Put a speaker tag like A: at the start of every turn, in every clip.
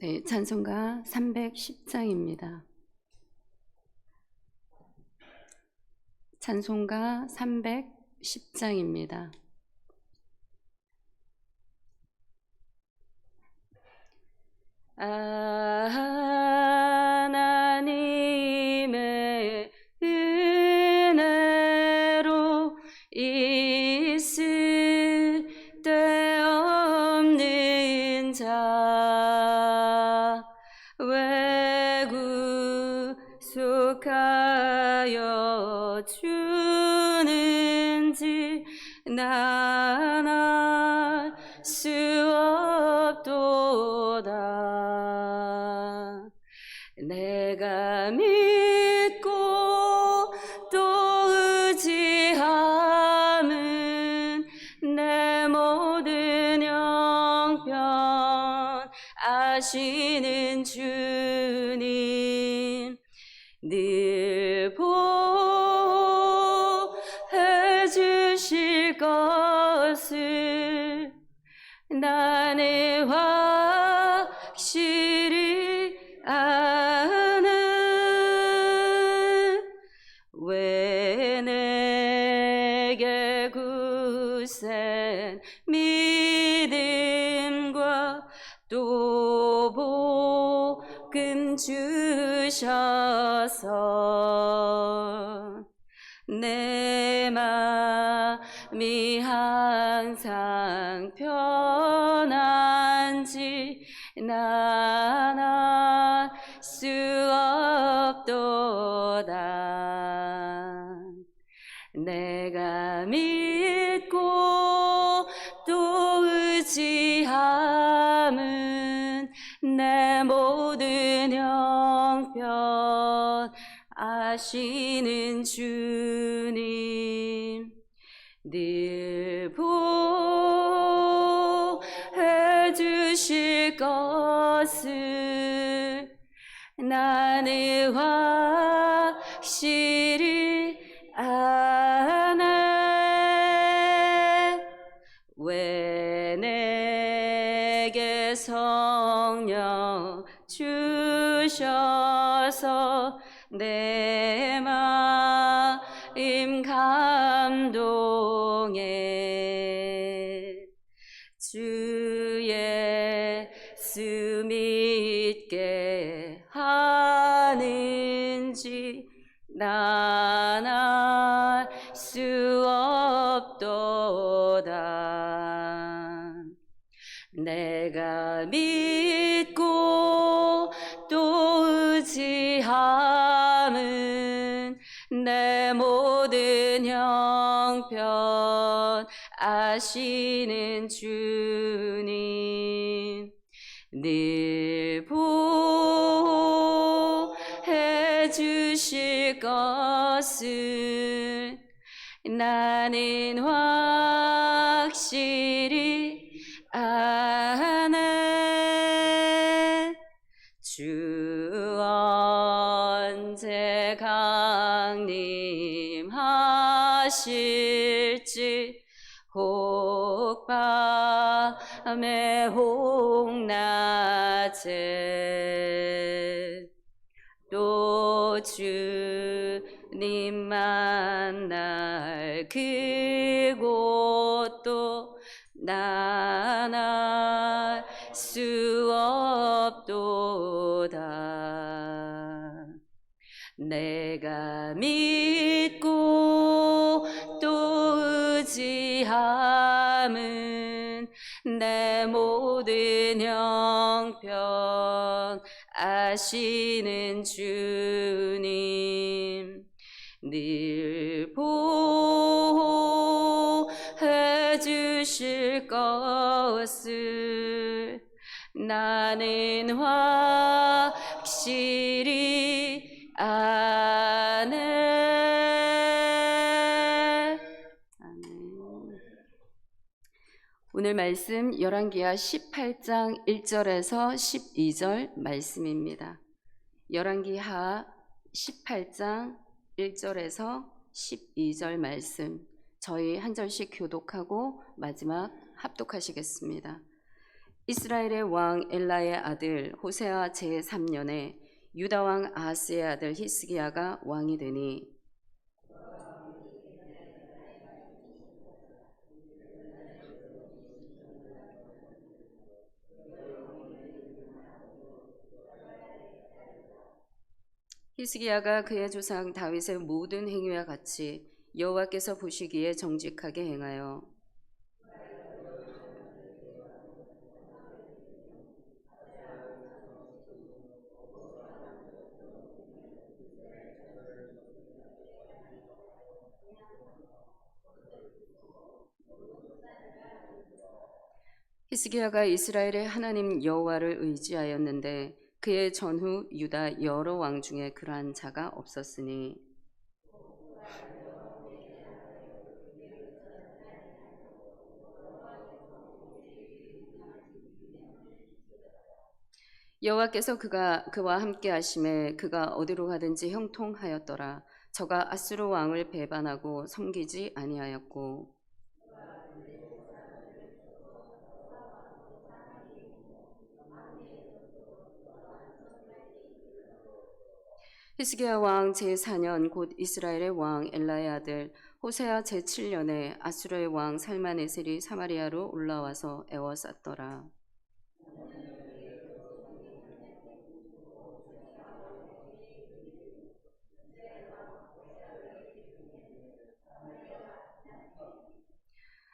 A: 네, 찬송가 310장입니다. 찬송가 310장입니다. 하나님의 은혜로 있을 데 없는 자 왜 구속하여 주는지 난 알 수 없도다. 내가 믿고 또 의지함은 내 모든 형편 아시는 주님 늘 보호해 주실 것을 나는 확실히 아는 왜 내게 굳센 믿음과 또 복음 주셔서 내 마음이 항상 편한지 난 알 수 없도다. 내가 믿고 또 의지함은 내 모든 형편 아시는 주님 늘 보호해 주실 것을 나는 확실히 아네. 왜 내게 성령 주셔서 내 마음 감동해 주 예수 믿게 하는지 난 알 수 없도다. 내가 믿고 또 의지함은 내 모든 형편 아시는 주님 늘 보호해 주실 것을 나는 확실히 아네 주 언제 강림하실지 혹 밤에 혹 낮에 또 주님 만날 그곳도 난 알 수 없도다. 내가 믿고 또 의지함은 내 모든 형편 아시는 주님 늘 보호해 주실 것을 나는 확실히 아네. 아멘. 오늘 말씀 열왕기하 18장 1절에서 12절 말씀입니다. 열왕기하 18장 1절에서 12절 말씀 저희 한 절씩 교독하고 마지막 합독하시겠습니다. 이스라엘의 왕 엘라의 아들 호세아 제3년에 유다 왕 아하스의 아들 히스기야가 왕이 되니 히스기야가 그의 조상 다윗의 모든 행위와 같이 여호와께서 보시기에 정직하게 행하여 히스기야가 이스라엘의 하나님 여호와를 의지하였는데 그의 전후 유다 여러 왕 중에 그러한 자가 없었으니 여호와께서 그와 함께 하심에 그가 어디로 가든지 형통하였더라. 저가 아수르 왕을 배반하고 섬기지 아니하였고 히스기야 왕 제4년 곧 이스라엘의 왕 엘라의 아들 호세아 제7년에 아수르의 왕 살마네셀이 사마리아로 올라와서 애워쌌더라.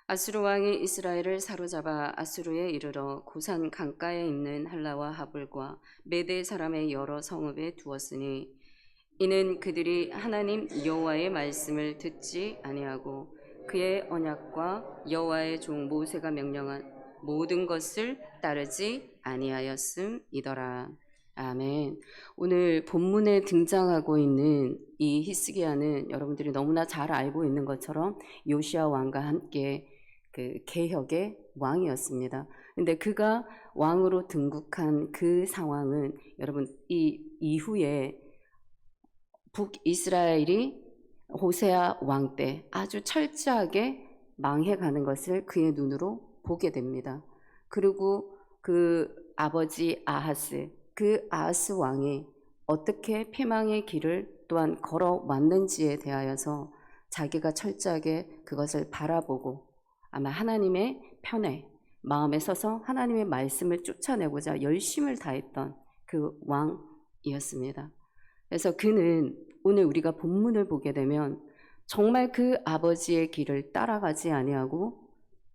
A: 아수르 왕이 이스라엘을 사로잡아 아수르에 이르러 고산 강가에 있는 할라와 하불과 메대 사람의 여러 성읍에 두었으니 이는 그들이 하나님 여호와의 말씀을 듣지 아니하고 그의 언약과 여호와의 종 모세가 명령한 모든 것을 따르지 아니하였음이더라. 아멘. 오늘 본문에 등장하고 있는 이 히스기야는 여러분들이 너무나 잘 알고 있는 것처럼 요시야 왕과 함께 그 개혁의 왕이었습니다. 근데 그가 왕으로 등극한 그 상황은 여러분 이 이후에 북이스라엘이 호세아 왕 때 아주 철저하게 망해가는 것을 그의 눈으로 보게 됩니다. 그리고 그 아버지 아하스, 그 아하스 왕이 어떻게 패망의 길을 또한 걸어왔는지에 대하여서 자기가 철저하게 그것을 바라보고 아마 하나님의 편에 마음에 서서 하나님의 말씀을 쫓아내고자 열심을 다했던 그 왕이었습니다. 그래서 그는 오늘 우리가 본문을 보게 되면 정말 그 아버지의 길을 따라가지 아니하고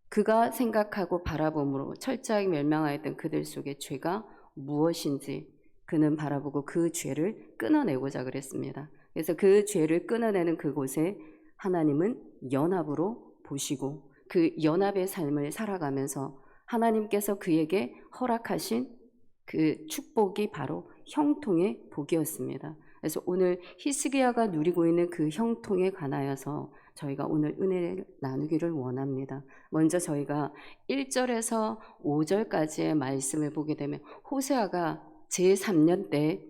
A: 그가 생각하고 바라봄으로 철저하게 멸망하였던 그들 속의 죄가 무엇인지 그는 바라보고 그 죄를 끊어내고자 그랬습니다. 그래서 그 죄를 끊어내는 그곳에 하나님은 연합으로 보시고 그 연합의 삶을 살아가면서 하나님께서 그에게 허락하신 그 축복이 바로 형통의 복이었습니다. 그래서 오늘 히스기야가 누리고 있는 그 형통에 관하여서 저희가 오늘 은혜를 나누기를 원합니다. 먼저 저희가 1절에서 5절까지의 말씀을 보게 되면 호세아가 제3년 때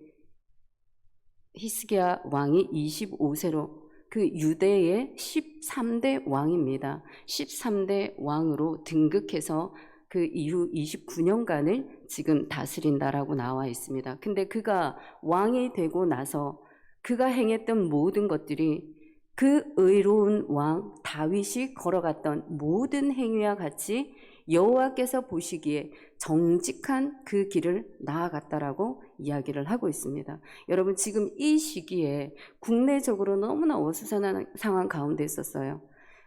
A: 히스기야 왕이 25세로 그 유대의 13대 왕입니다. 13대 왕으로 등극해서 그 이후 29년간을 지금 다스린다라고 나와 있습니다. 근데 그가 왕이 되고 나서 그가 행했던 모든 것들이 그 의로운 왕 다윗이 걸어갔던 모든 행위와 같이 여호와께서 보시기에 정직한 그 길을 나아갔다라고 이야기를 하고 있습니다. 여러분, 지금 이 시기에 국내적으로 너무나 어수선한 상황 가운데 있었어요.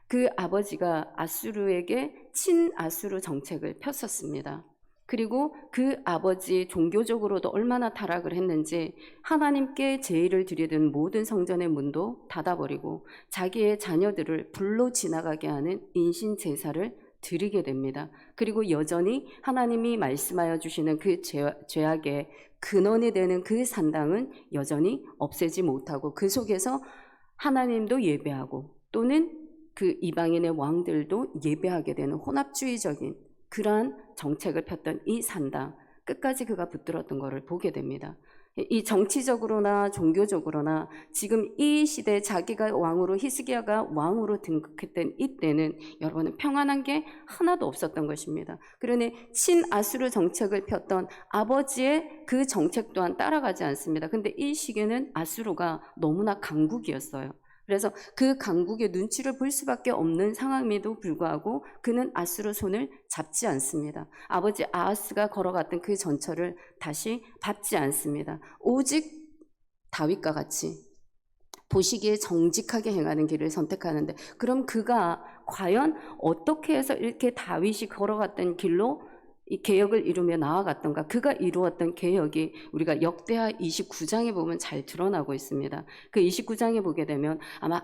A: 그 아버지가 아수르에게 친아수르 정책을 폈었습니다. 그리고 그 아버지 종교적으로도 얼마나 타락을 했는지 하나님께 제의를 드리던 모든 성전의 문도 닫아버리고 자기의 자녀들을 불로 지나가게 하는 인신 제사를 드리게 됩니다. 그리고 여전히 하나님이 말씀하여 주시는 그 죄악의 근원이 되는 그 산당은 여전히 없애지 못하고 그 속에서 하나님도 예배하고 또는 그 이방인의 왕들도 예배하게 되는 혼합주의적인 그러한 정책을 폈던 이 산당, 끝까지 그가 붙들었던 것을 보게 됩니다. 이 정치적으로나 종교적으로나 지금 이 시대에 자기가 왕으로, 히스기야가 왕으로 등극했던 이때는 여러분은 평안한 게 하나도 없었던 것입니다. 그러니 친아수르 정책을 폈던 아버지의 그 정책 또한 따라가지 않습니다. 근데 이 시기에는 아수르가 너무나 강국이었어요. 그래서 그 강국의 눈치를 볼 수밖에 없는 상황임에도 불구하고 그는 아수르 손을 잡지 않습니다. 아버지 아하스가 걸어갔던 그 전철을 다시 밟지 않습니다. 오직 다윗과 같이 보시기에 정직하게 행하는 길을 선택하는데, 그럼 그가 과연 어떻게 해서 이렇게 다윗이 걸어갔던 길로 이 개혁을 이루며 나아갔던가? 그가 이루었던 개혁이 우리가 역대하 29장에 보면 잘 드러나고 있습니다. 그 29장에 보게 되면 아마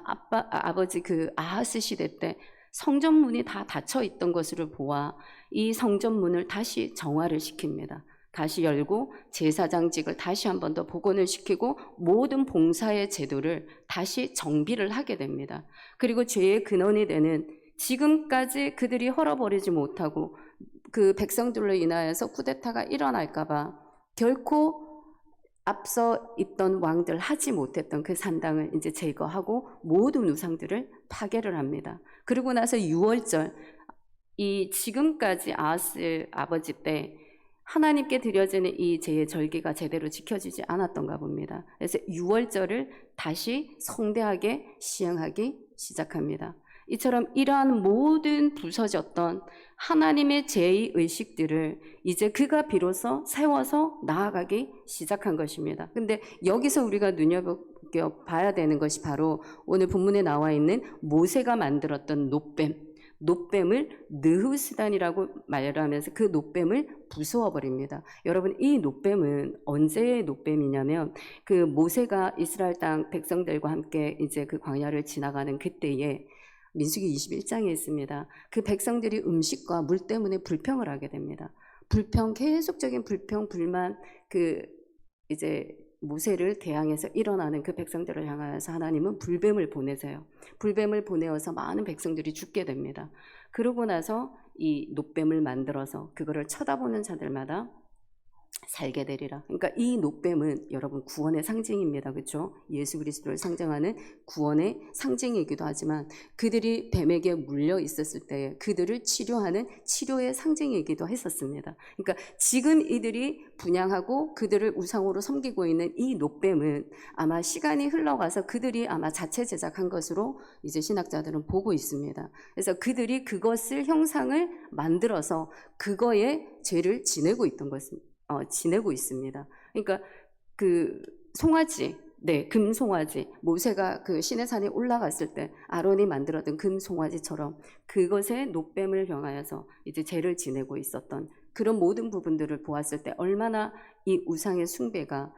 A: 아버지 그 아하스 시대 때 성전문이 다 닫혀 있던 것으로 보아 이 성전문을 다시 정화를 시킵니다. 다시 열고 제사장직을 다시 한 번 더 복원을 시키고 모든 봉사의 제도를 다시 정비를 하게 됩니다. 그리고 죄의 근원이 되는 지금까지 그들이 헐어버리지 못하고 그 백성들로 인하여서 쿠데타가 일어날까봐 결코 앞서 있던 왕들 하지 못했던 그 산당을 이제 제거하고 모든 우상들을 파괴를 합니다. 그리고 나서 6월절, 이 지금까지 아하스 아버지 때 하나님께 드려지는 이 제의 절기가 제대로 지켜지지 않았던가 봅니다. 그래서 6월절을 다시 성대하게 시행하기 시작합니다. 이처럼 이러한 모든 부서졌던 하나님의 제의 의식들을 이제 그가 비로소 세워서 나아가기 시작한 것입니다. 근데 여기서 우리가 눈여겨봐야 되는 것이 바로 오늘 본문에 나와 있는 모세가 만들었던 놋뱀을 느후스단이라고 말하면서 그 놋뱀을 부수어 버립니다. 여러분, 이 놋뱀은 언제의 놋뱀이냐면 그 모세가 이스라엘 땅 백성들과 함께 이제 그 광야를 지나가는 그때에 민수기 21장에 있습니다. 그 백성들이 음식과 물 때문에 불평을 하게 됩니다. 계속적인 불평, 불만, 그 이제 모세를 대항해서 일어나는 그 백성들을 향하여서 하나님은 불뱀을 보내세요. 불뱀을 보내어서 많은 백성들이 죽게 됩니다. 그러고 나서 이 놋뱀을 만들어서 그거를 쳐다보는 자들마다 살게 되리라. 그러니까 이 놋뱀은 여러분 구원의 상징입니다. 그렇죠? 예수 그리스도를 상징하는 구원의 상징이기도 하지만 그들이 뱀에게 물려 있었을 때 그들을 치료하는 치료의 상징이기도 했었습니다. 그러니까 지금 이들이 분향하고 그들을 우상으로 섬기고 있는 이 놋뱀은 아마 시간이 흘러가서 그들이 아마 자체 제작한 것으로 이제 신학자들은 보고 있습니다. 그래서 그들이 그것을 형상을 만들어서 그거에 죄를 지내고 있던 것입니다. 지내고 있습니다. 그러니까 그 송아지, 금송아지, 모세가 그 시내산에 올라갔을 때 아론이 만들었던 금송아지처럼 그것에 놋뱀을 향하여서 이제 죄를 지내고 있었던 그런 모든 부분들을 보았을 때 얼마나 이 우상의 숭배가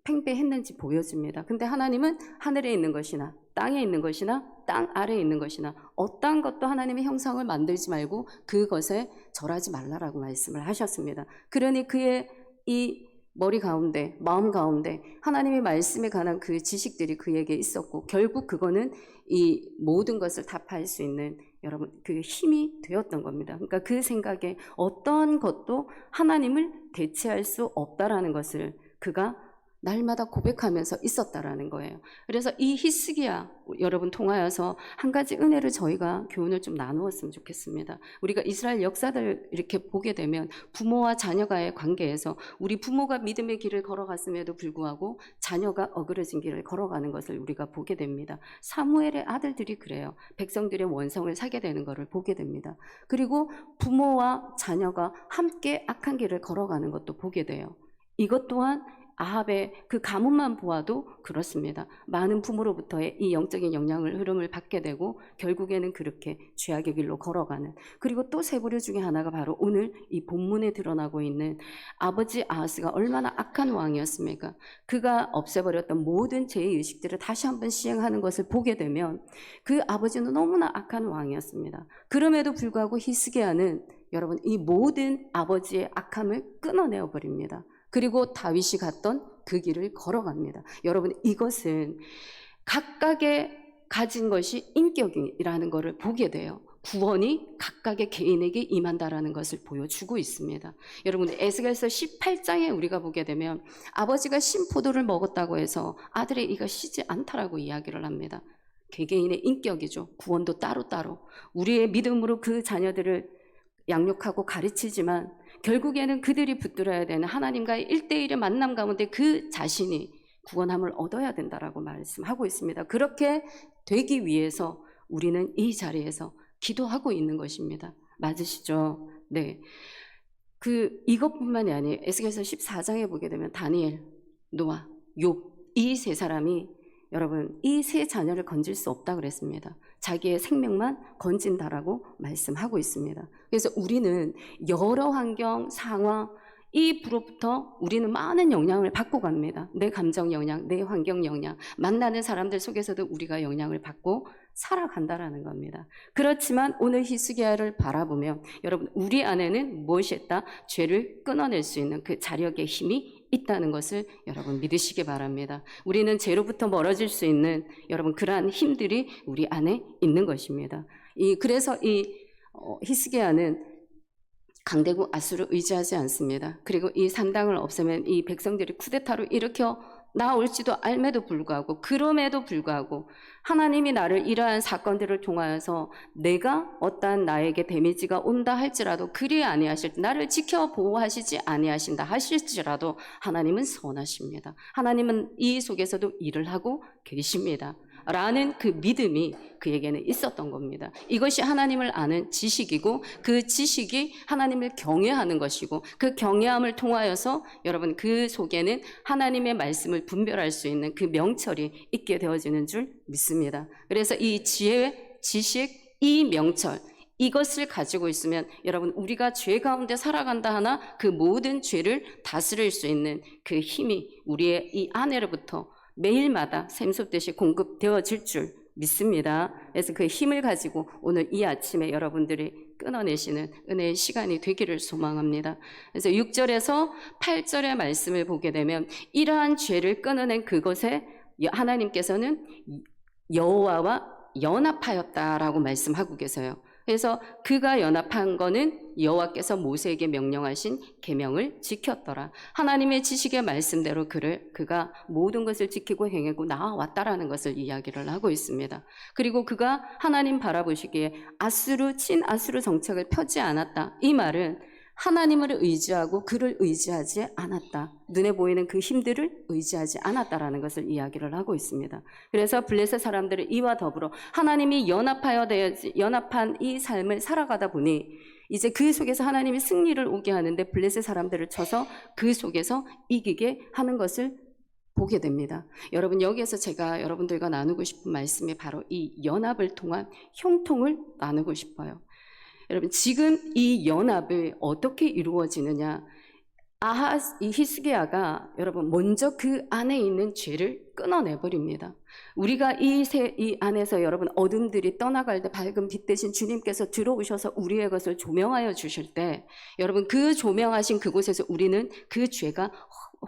A: 팽배했는지 보여집니다. 근데 하나님은 하늘에 있는 것이나 땅에 있는 것이나 땅 아래에 있는 것이나 어떠한 것도 하나님의 형상을 만들지 말고 그것에 절하지 말라라고 말씀을 하셨습니다. 그러니 그의 이 머리 가운데, 마음 가운데 하나님의 말씀에 관한 그 지식들이 그에게 있었고, 결국 그거는 이 모든 것을 타파할 수 있는 여러분 그 힘이 되었던 겁니다. 그러니까 그 생각에 어떤 것도 하나님을 대체할 수 없다라는 것을 그가 날마다 고백하면서 있었다라는 거예요. 그래서 이 히스기야 여러분 통하여서 한 가지 은혜를 저희가 교훈을 좀 나누었으면 좋겠습니다. 우리가 이스라엘 역사들 이렇게 보게 되면 부모와 자녀가의 관계에서 우리 부모가 믿음의 길을 걸어갔음에도 불구하고 자녀가 어그러진 길을 걸어가는 것을 우리가 보게 됩니다. 사무엘의 아들들이 그래요. 백성들의 원성을 사게 되는 것을 보게 됩니다. 그리고 부모와 자녀가 함께 악한 길을 걸어가는 것도 보게 돼요. 이것 또한 아합의 그 가문만 보아도 그렇습니다. 많은 부모로부터의 이 영적인 영향을 흐름을 받게 되고 결국에는 그렇게 죄악의 길로 걸어가는, 그리고 또 세 부류 중에 하나가 바로 오늘 이 본문에 드러나고 있는 아버지 아하스가 얼마나 악한 왕이었습니까? 그가 없애버렸던 모든 죄의식들을 다시 한번 시행하는 것을 보게 되면 그 아버지는 너무나 악한 왕이었습니다. 그럼에도 불구하고 히스기야는 여러분 이 모든 아버지의 악함을 끊어내어 버립니다. 그리고 다윗이 갔던 그 길을 걸어갑니다. 여러분 이것은 각각의 가진 것이 인격이라는 것을 보게 돼요. 구원이 각각의 개인에게 임한다라는 것을 보여주고 있습니다. 여러분 에스겔서 18장에 우리가 보게 되면 아버지가 신포도를 먹었다고 해서 아들의 이가 쉬지 않다라고 이야기를 합니다. 개개인의 인격이죠. 구원도 따로따로 우리의 믿음으로 그 자녀들을 양육하고 가르치지만 결국에는 그들이 붙들어야 되는 하나님과의 1대1의 만남 가운데 그 자신이 구원함을 얻어야 된다라고 말씀하고 있습니다. 그렇게 되기 위해서 우리는 이 자리에서 기도하고 있는 것입니다. 맞으시죠? 네. 이것뿐만이 아니에요. 에스겔서 14장에 보게 되면 다니엘, 노아, 욥 이 세 사람이 여러분 이 세 자녀를 건질 수 없다 그랬습니다. 자기의 생명만 건진다라고 말씀하고 있습니다. 그래서 우리는 여러 환경, 상황, 이 부로부터 우리는 많은 영향을 받고 갑니다. 내 감정 영향, 내 환경 영향, 만나는 사람들 속에서도 우리가 영향을 받고 살아간다라는 겁니다. 그렇지만 오늘 히스기야를 바라보면 여러분 우리 안에는 무엇이 있다? 죄를 끊어낼 수 있는 그 자력의 힘이 있다는 것을 여러분 믿으시기 바랍니다. 우리는 죄로부터 멀어질 수 있는 여러분 그러한 힘들이 우리 안에 있는 것입니다. 그래서 히스기야는 강대국 아수를 의지하지 않습니다. 그리고 이 산당을 없애면 이 백성들이 쿠데타로 일으켜 나올지도 알매도 불구하고, 그럼에도 불구하고 하나님이 나를 이러한 사건들을 통하여서 내가 어떠한 나에게 데미지가 온다 할지라도 그리 아니하실 나를 지켜 보호하시지 아니하신다 하실지라도 하나님은 선하십니다. 하나님은 이 속에서도 일을 하고 계십니다. 라는 그 믿음이 그에게는 있었던 겁니다. 이것이 하나님을 아는 지식이고 그 지식이 하나님을 경외하는 것이고 그 경외함을 통하여서 여러분 그 속에는 하나님의 말씀을 분별할 수 있는 그 명철이 있게 되어지는 줄 믿습니다. 그래서 이 지혜, 지식, 이 명철 이것을 가지고 있으면 여러분 우리가 죄 가운데 살아간다 하나 그 모든 죄를 다스릴 수 있는 그 힘이 우리의 이 안에로부터 매일마다 샘솟듯이 공급되어질 줄 믿습니다. 그래서 그 힘을 가지고 오늘 이 아침에 여러분들이 끊어내시는 은혜의 시간이 되기를 소망합니다. 그래서 6절에서 8절의 말씀을 보게 되면 이러한 죄를 끊어낸 그것에 하나님께서는 여호와와 연합하였다라고 말씀하고 계세요. 그래서 그가 연합한 거는 여호와께서 모세에게 명령하신 계명을 지켰더라. 하나님의 지식의 말씀대로 그가 모든 것을 지키고 행하고 나아왔다라는 것을 이야기를 하고 있습니다. 그리고 그가 하나님 바라보시기에 친아수르 정책을 펴지 않았다. 이 말은 하나님을 의지하고 그를 의지하지 않았다. 눈에 보이는 그 힘들을 의지하지 않았다라는 것을 이야기를 하고 있습니다. 그래서 블레셋 사람들은 이와 더불어 하나님이 연합한 이 삶을 살아가다 보니 이제 그 속에서 하나님이 승리를 오게 하는데 블레셋 사람들을 쳐서 그 속에서 이기게 하는 것을 보게 됩니다. 여러분 여기에서 제가 여러분들과 나누고 싶은 말씀이 바로 이 연합을 통한 형통을 나누고 싶어요. 여러분 지금 이 연합이 어떻게 이루어지느냐? 이 히스기야가 여러분 먼저 그 안에 있는 죄를 끊어내버립니다. 우리가 이 안에서 여러분 어둠들이 떠나갈 때 밝은 빛 대신 주님께서 들어오셔서 우리의 것을 조명하여 주실 때 여러분 그 조명하신 그곳에서 우리는 그 죄가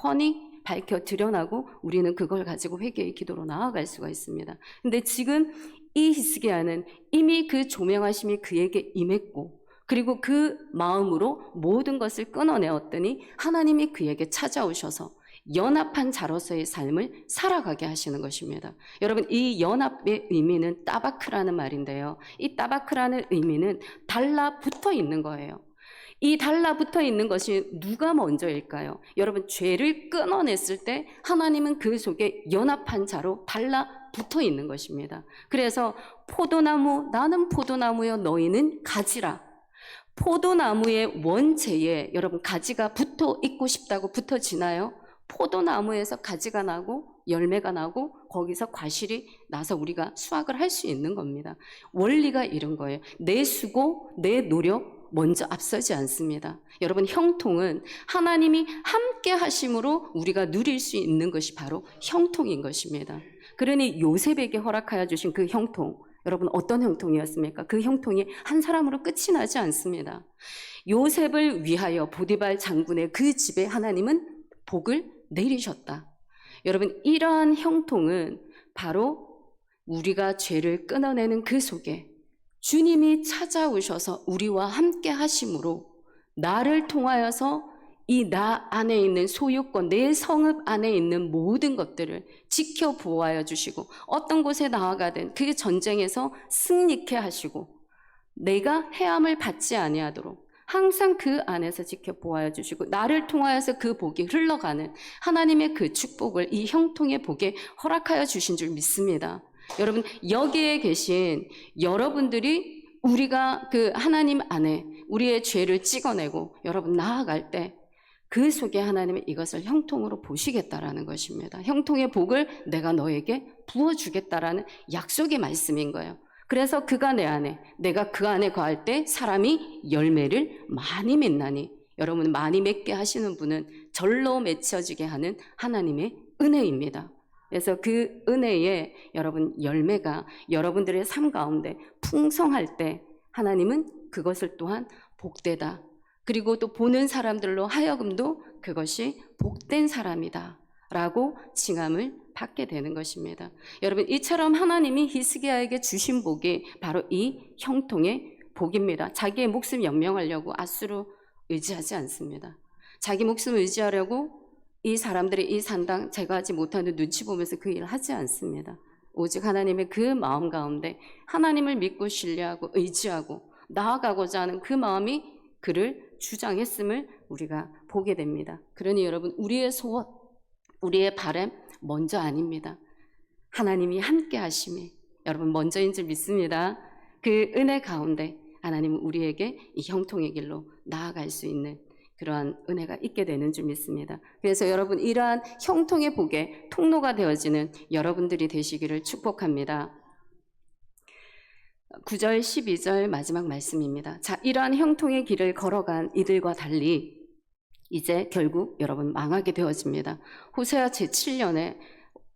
A: 훤히 밝혀 드러나고 우리는 그걸 가지고 회개의 기도로 나아갈 수가 있습니다. 근데 지금 이 히스기야는 이미 그 조명하심이 그에게 임했고, 그리고 그 마음으로 모든 것을 끊어내었더니 하나님이 그에게 찾아오셔서 연합한 자로서의 삶을 살아가게 하시는 것입니다. 여러분, 이 연합의 의미는 따바크라는 말인데요. 이 따바크라는 의미는 달라붙어 있는 거예요. 이 달라붙어 있는 것이 누가 먼저일까요? 여러분, 죄를 끊어냈을 때 하나님은 그 속에 연합한 자로 달라붙어 있는 것입니다. 그래서 포도나무, 나는 포도나무여 너희는 가지라. 포도나무의 원체에 여러분 가지가 붙어 있고 싶다고 붙어지나요? 포도나무에서 가지가 나고 열매가 나고 거기서 과실이 나서 우리가 수확을 할 수 있는 겁니다. 원리가 이런 거예요. 내 수고, 내 노력 먼저 앞서지 않습니다. 여러분, 형통은 하나님이 함께 하심으로 우리가 누릴 수 있는 것이 바로 형통인 것입니다. 그러니 요셉에게 허락하여 주신 그 형통, 여러분 어떤 형통이었습니까? 그 형통이 한 사람으로 끝이 나지 않습니다. 요셉을 위하여 보디발 장군의 그 집에 하나님은 복을 내리셨다. 여러분, 이러한 형통은 바로 우리가 죄를 끊어내는 그 속에 주님이 찾아오셔서 우리와 함께 하심으로 나를 통하여서 이 나 안에 있는 소유권, 내 성읍 안에 있는 모든 것들을 지켜 보호하여 주시고 어떤 곳에 나아가든 그 전쟁에서 승리케 하시고 내가 해함을 받지 아니하도록 항상 그 안에서 지켜 보호하여 주시고 나를 통하여서 그 복이 흘러가는 하나님의 그 축복을 이 형통의 복에 허락하여 주신 줄 믿습니다. 여러분, 여기에 계신 여러분들이 우리가 그 하나님 안에 우리의 죄를 찍어내고 여러분 나아갈 때 그 속에 하나님은 이것을 형통으로 보시겠다라는 것입니다. 형통의 복을 내가 너에게 부어주겠다라는 약속의 말씀인 거예요. 그래서 그가 내 안에, 내가 그 안에 거할 때 사람이 열매를 많이 맺나니, 여러분 많이 맺게 하시는 분은 절로 맺혀지게 하는 하나님의 은혜입니다. 그래서 그 은혜에 여러분 열매가 여러분들의 삶 가운데 풍성할 때 하나님은 그것을 또한 복되다. 그리고 또 보는 사람들로 하여금도 그것이 복된 사람이다 라고 칭함을 받게 되는 것입니다. 여러분, 이처럼 하나님이 히스기야에게 주신 복이 바로 이 형통의 복입니다. 자기의 목숨 연명하려고 아수르 의지하지 않습니다. 자기 목숨 의지하려고 이 사람들이 이 산당 제가 하지 못하는 눈치 보면서 그 일을 하지 않습니다. 오직 하나님의 그 마음 가운데 하나님을 믿고 신뢰하고 의지하고 나아가고자 하는 그 마음이 그를 주장했음을 우리가 보게 됩니다. 그러니 여러분, 우리의 소원, 우리의 바람 먼저 아닙니다. 하나님이 함께 하심이 여러분 먼저인 줄 믿습니다. 그 은혜 가운데 하나님은 우리에게 이 형통의 길로 나아갈 수 있는 그러한 은혜가 있게 되는 줄 믿습니다. 그래서 여러분, 이러한 형통의 복의 통로가 되어지는 여러분들이 되시기를 축복합니다. 9절 12절 마지막 말씀입니다. 자, 이러한 형통의 길을 걸어간 이들과 달리 이제 결국 여러분 망하게 되어집니다. 호세아 제7년에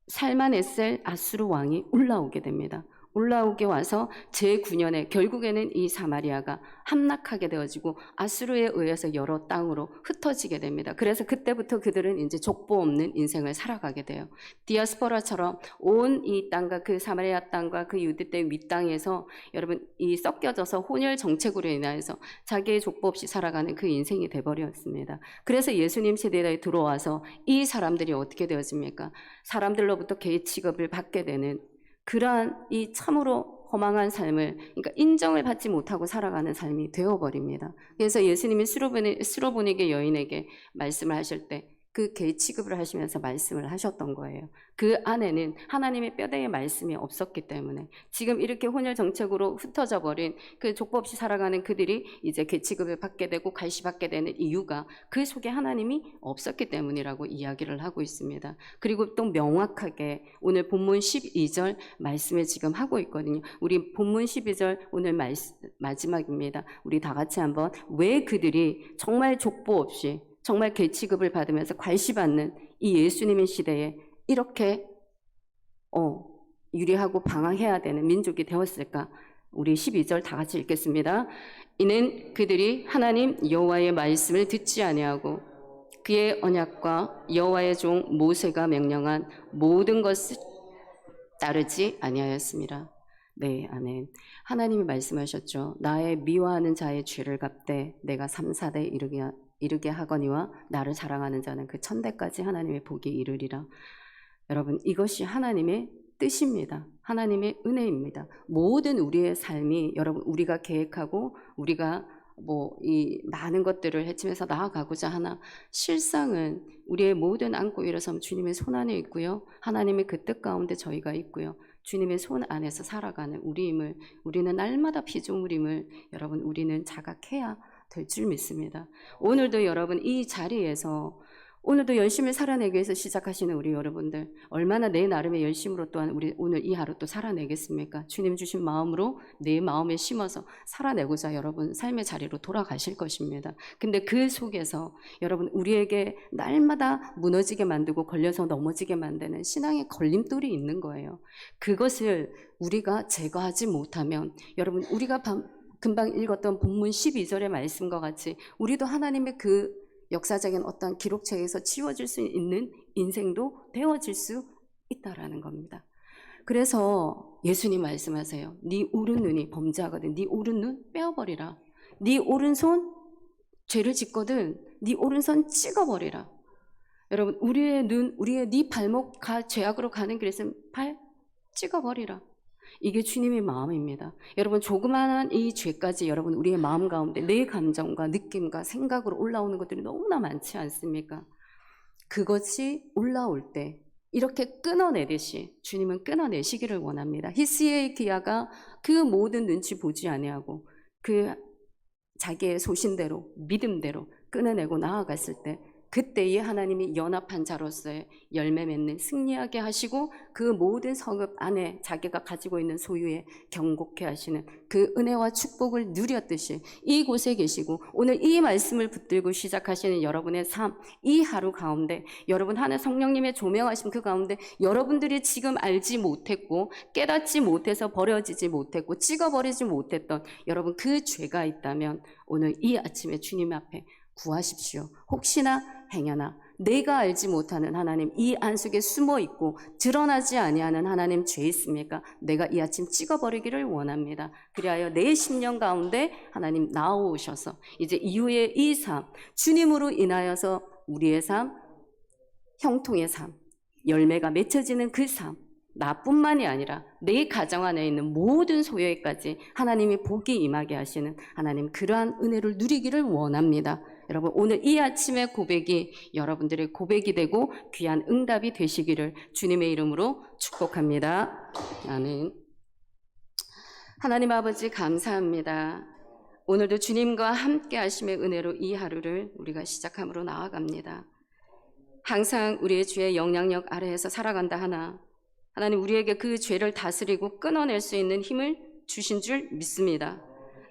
A: 살만에셀 아수르 왕이 올라오게 됩니다. 올라오게 와서 제9년에 결국에는 이 사마리아가 함락하게 되어지고 아수르에 의해서 여러 땅으로 흩어지게 됩니다. 그래서 그때부터 그들은 이제 족보 없는 인생을 살아가게 돼요. 디아스포라처럼 온 이 땅과 그 사마리아 땅과 그 유대 땅 윗땅에서 여러분 이 섞여져서 혼혈 정책으로 인하여서 자기의 족보 없이 살아가는 그 인생이 돼버렸습니다. 그래서 예수님 세대에 들어와서 이 사람들이 어떻게 되어집니까? 사람들로부터 개 취급을 받게 되는 그러한 이 참으로 허망한 삶을, 그러니까 인정을 받지 못하고 살아가는 삶이 되어버립니다. 그래서 예수님이 수로보니게 여인에게 말씀을 하실 때 그 개 취급을 하시면서 말씀을 하셨던 거예요. 그 안에는 하나님의 뼈대의 말씀이 없었기 때문에 지금 이렇게 혼혈 정책으로 흩어져 버린 그 족보 없이 살아가는 그들이 이제 개 취급을 받게 되고 갈시받게 되는 이유가 그 속에 하나님이 없었기 때문이라고 이야기를 하고 있습니다. 그리고 또 명확하게 오늘 본문 12절 말씀을 지금 하고 있거든요. 우리 본문 12절 오늘 마지막입니다. 우리 다 같이 한번 왜 그들이 정말 족보 없이 정말 개 취급을 받으면서 괄시받는 이 예수님의 시대에 이렇게 유리하고 방황해야 되는 민족이 되었을까? 우리 12절 다 같이 읽겠습니다. 이는 그들이 하나님 여호와의 말씀을 듣지 아니하고 그의 언약과 여호와의 종 모세가 명령한 모든 것을 따르지 아니하였습니다. 네, 아멘. 하나님이 말씀하셨죠. 나의 미워하는 자의 죄를 갚되 내가 3, 4대 이르게 하거니와 나를 사랑하는 자는 그 1000대까지 하나님의 복이 이르리라. 여러분, 이것이 하나님의 뜻입니다. 하나님의 은혜입니다. 모든 우리의 삶이 여러분 우리가 계획하고 우리가 이 많은 것들을 헤치면서 나아가고자 하나 실상은 우리의 모든 안고 일어섬 주님의 손 안에 있고요. 하나님의 그 뜻 가운데 저희가 있고요. 주님의 손 안에서 살아가는 우리임을, 우리는 날마다 피조물임을 여러분 우리는 자각해야 될 줄 믿습니다. 오늘도 여러분 이 자리에서 오늘도 열심히 살아내기 위해서 시작하시는 우리 여러분들 얼마나 내 나름의 열심으로 또한 우리 오늘 이 하루 또 살아내겠습니까? 주님 주신 마음으로 내 마음에 심어서 살아내고자 여러분 삶의 자리로 돌아가실 것입니다. 근데 그 속에서 여러분 우리에게 날마다 무너지게 만들고 걸려서 넘어지게 만드는 신앙의 걸림돌이 있는 거예요. 그것을 우리가 제거하지 못하면 여러분 우리가 금방 읽었던 본문 12절의 말씀과 같이 우리도 하나님의 그 역사적인 어떤 기록책에서 지워질 수 있는 인생도 되어질 수 있다라는 겁니다. 그래서 예수님 말씀하세요. 네 오른눈이 범죄하거든 네 오른눈 빼어버리라. 네 오른손 죄를 짓거든 네 오른손 찍어버리라. 여러분 우리의 눈, 우리의 네 발목 죄악으로 가는 길에서 발 찍어버리라. 이게 주님의 마음입니다. 여러분 조그마한 이 죄까지 여러분 우리의 마음 가운데 내 감정과 느낌과 생각으로 올라오는 것들이 너무나 많지 않습니까? 그것이 올라올 때 이렇게 끊어내듯이 주님은 끊어내시기를 원합니다. 히스기야의 기야가 그 모든 눈치 보지 아니하고 그 자기의 소신대로 믿음대로 끊어내고 나아갔을 때 그때에 하나님이 연합한 자로서의 열매 맺는 승리하게 하시고 그 모든 성읍 안에 자기가 가지고 있는 소유에 경고케 하시는 그 은혜와 축복을 누렸듯이 이곳에 계시고 오늘 이 말씀을 붙들고 시작하시는 여러분의 삶, 이 하루 가운데 여러분 하늘 성령님의 조명하심 그 가운데 여러분들이 지금 알지 못했고 깨닫지 못해서 버려지지 못했고 찍어버리지 못했던 여러분 그 죄가 있다면 오늘 이 아침에 주님 앞에 구하십시오. 혹시나 행여나 내가 알지 못하는 하나님 이 안속에 숨어있고 드러나지 아니하는 하나님 죄 있습니까? 내가 이 아침 찍어버리기를 원합니다. 그리하여 내 심령 가운데 하나님 나오셔서 이제 이후의 이 삶 주님으로 인하여서 우리의 삶 형통의 삶 열매가 맺혀지는 그 삶 나뿐만이 아니라 내 가정 안에 있는 모든 소유에까지 하나님이 복이 임하게 하시는 하나님 그러한 은혜를 누리기를 원합니다. 여러분 오늘 이 아침의 고백이 여러분들의 고백이 되고 귀한 응답이 되시기를 주님의 이름으로 축복합니다. 아멘. 하나님 아버지 감사합니다. 오늘도 주님과 함께 하심의 은혜로 이 하루를 우리가 시작함으로 나아갑니다. 항상 우리의 주의 영향력 아래에서 살아간다 하나 하나님 우리에게 그 죄를 다스리고 끊어낼 수 있는 힘을 주신 줄 믿습니다.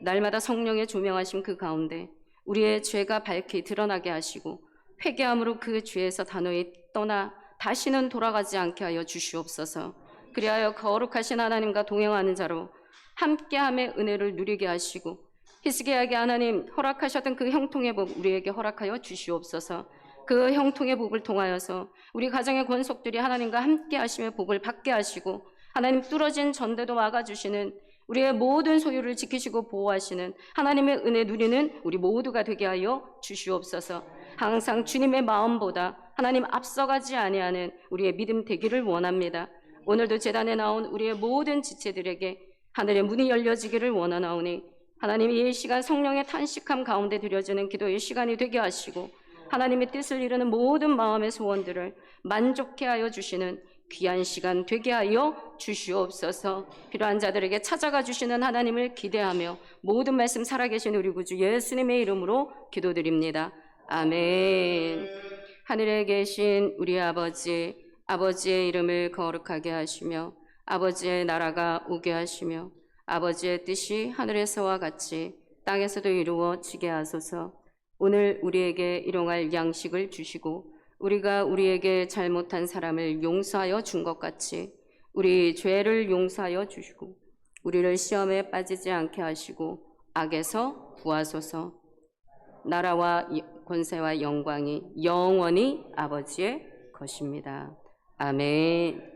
A: 날마다 성령의 조명하심 그 가운데 우리의 죄가 밝히 드러나게 하시고 회개함으로 그 죄에서 단호히 떠나 다시는 돌아가지 않게 하여 주시옵소서. 그리하여 거룩하신 하나님과 동행하는 자로 함께함의 은혜를 누리게 하시고 히스기야에게 하나님 허락하셨던 그 형통의 복 우리에게 허락하여 주시옵소서. 그 형통의 복을 통하여서 우리 가정의 권속들이 하나님과 함께 하심의 복을 받게 하시고 하나님 뚫어진 전대도 막아주시는 우리의 모든 소유를 지키시고 보호하시는 하나님의 은혜 누리는 우리 모두가 되게 하여 주시옵소서. 항상 주님의 마음보다 하나님 앞서가지 아니하는 우리의 믿음 되기를 원합니다. 오늘도 제단에 나온 우리의 모든 지체들에게 하늘의 문이 열려지기를 원하나오니 하나님 이 시간 성령의 탄식함 가운데 드려지는 기도의 시간이 되게 하시고 하나님의 뜻을 이루는 모든 마음의 소원들을 만족케 하여 주시는 귀한 시간 되게 하여 주시옵소서. 필요한 자들에게 찾아가 주시는 하나님을 기대하며 모든 말씀 살아계신 우리 구주 예수님의 이름으로 기도드립니다. 아멘. 하늘에 계신 우리 아버지, 아버지의 이름을 거룩하게 하시며 아버지의 나라가 오게 하시며 아버지의 뜻이 하늘에서와 같이 땅에서도 이루어지게 하소서. 오늘 우리에게 일용할 양식을 주시고 우리가 우리에게 잘못한 사람을 용서하여 준 것 같이 우리 죄를 용서하여 주시고 우리를 시험에 빠지지 않게 하시고 악에서 구하소서. 나라와 권세와 영광이 영원히 아버지의 것입니다. 아멘.